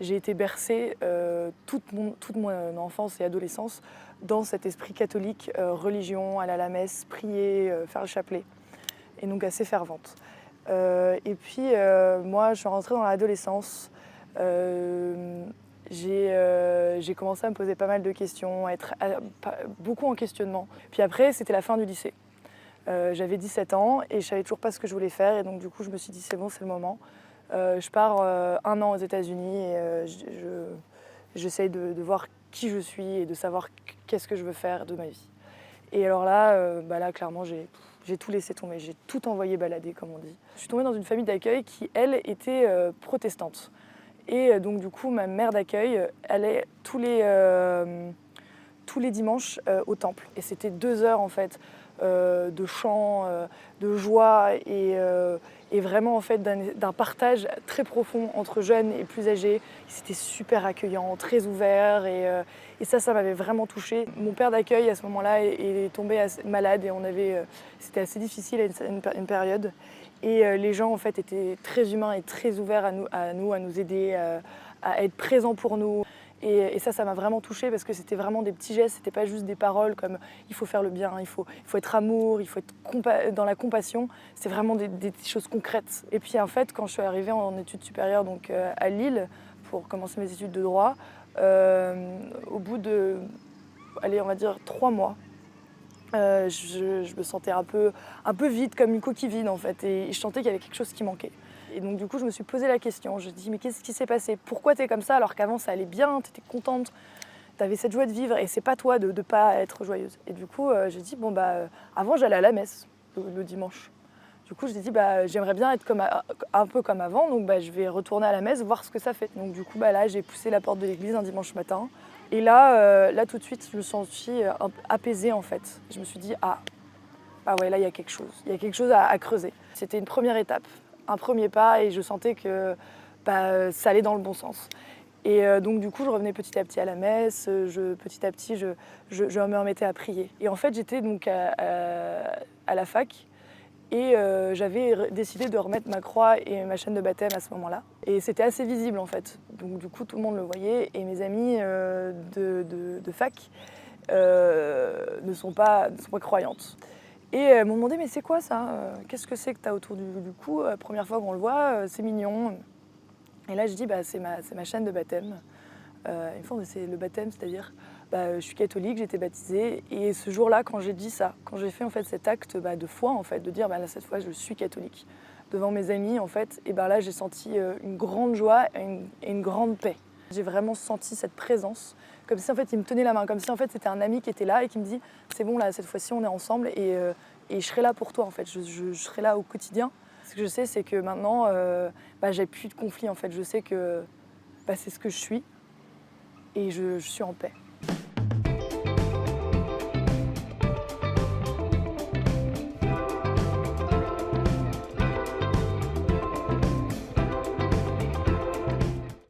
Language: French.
j'ai été bercée toute mon enfance et adolescence dans cet esprit catholique, religion, aller à la messe, prier, faire le chapelet, et donc assez fervente. Et puis moi, je suis rentrée dans l'adolescence. J'ai commencé à me poser pas mal de questions, à être beaucoup en questionnement. Puis après, c'était la fin du lycée. J'avais 17 ans et je savais toujours pas ce que je voulais faire. Et donc du coup, je me suis dit, c'est bon, c'est le moment. Je pars 1 an aux États-Unis et j'essaye de voir qui je suis et de savoir qu'est-ce que je veux faire de ma vie. Et alors là, là clairement, j'ai tout laissé tomber, j'ai tout envoyé balader, comme on dit. Je suis tombée dans une famille d'accueil qui, elle, était protestante. Et donc du coup, ma mère d'accueil allait tous les dimanches au temple. Et c'était 2 heures en fait de chant, de joie et vraiment en fait d'un partage très profond entre jeunes et plus âgés. C'était super accueillant, très ouvert et ça m'avait vraiment touchée. Mon père d'accueil à ce moment-là est tombé malade et c'était assez difficile à une période. Et les gens en fait étaient très humains et très ouverts à nous aider, à être présents pour nous. Et ça m'a vraiment touchée parce que c'était vraiment des petits gestes, c'était pas juste des paroles comme il faut faire le bien, il faut être amour, il faut être dans la compassion. C'est vraiment des choses concrètes. Et puis en fait, quand je suis arrivée en études supérieures donc, à Lille pour commencer mes études de droit, au bout de, allez, on va dire 3 mois, je me sentais un peu vide, comme une coquille vide en fait, et je sentais qu'il y avait quelque chose qui manquait. Et donc du coup, je me suis posé la question, je me suis dit mais qu'est-ce qui s'est passé? Pourquoi tu es comme ça alors qu'avant ça allait bien, tu étais contente, tu avais cette joie de vivre et c'est pas toi de pas être joyeuse. Et du coup, j'ai dit avant j'allais à la messe le dimanche. Du coup, j'ai dit j'aimerais bien être un peu comme avant, donc je vais retourner à la messe, voir ce que ça fait. Donc du coup, là, j'ai poussé la porte de l'église un dimanche matin. Et là tout de suite, je me sentis apaisée en fait. Je me suis dit, ah ouais, là, il y a quelque chose à creuser. C'était une première étape, un premier pas, et je sentais que ça allait dans le bon sens. Et donc du coup, je revenais petit à petit à la messe, petit à petit, je me remettais à prier. Et en fait, j'étais donc à la fac, et j'avais décidé de remettre ma croix et ma chaîne de baptême à ce moment-là. Et c'était assez visible en fait. Donc du coup, tout le monde le voyait. Et mes amies de fac ne sont pas croyantes. Et elles m'ont demandé, mais c'est quoi ça? Qu'est-ce que c'est que tu as autour du cou? Première fois qu'on le voit, c'est mignon. Et là, je dis, c'est ma chaîne de baptême. Ils me font, mais c'est le baptême, c'est-à-dire je suis catholique, j'ai été baptisée. Et ce jour-là, quand j'ai dit ça, quand j'ai fait en fait cet acte de foi, en fait, de dire là, cette fois, je suis catholique, devant mes amis, en fait, et là, j'ai senti une grande joie et une grande paix. J'ai vraiment senti cette présence, comme si en fait, il me tenait la main, comme si en fait, c'était un ami qui était là et qui me dit, c'est bon, là, cette fois-ci, on est ensemble et je serai là pour toi, en fait, je serai là au quotidien. Ce que je sais, c'est que maintenant, j'ai plus de conflit, en fait. Je sais que c'est ce que je suis et je suis en paix.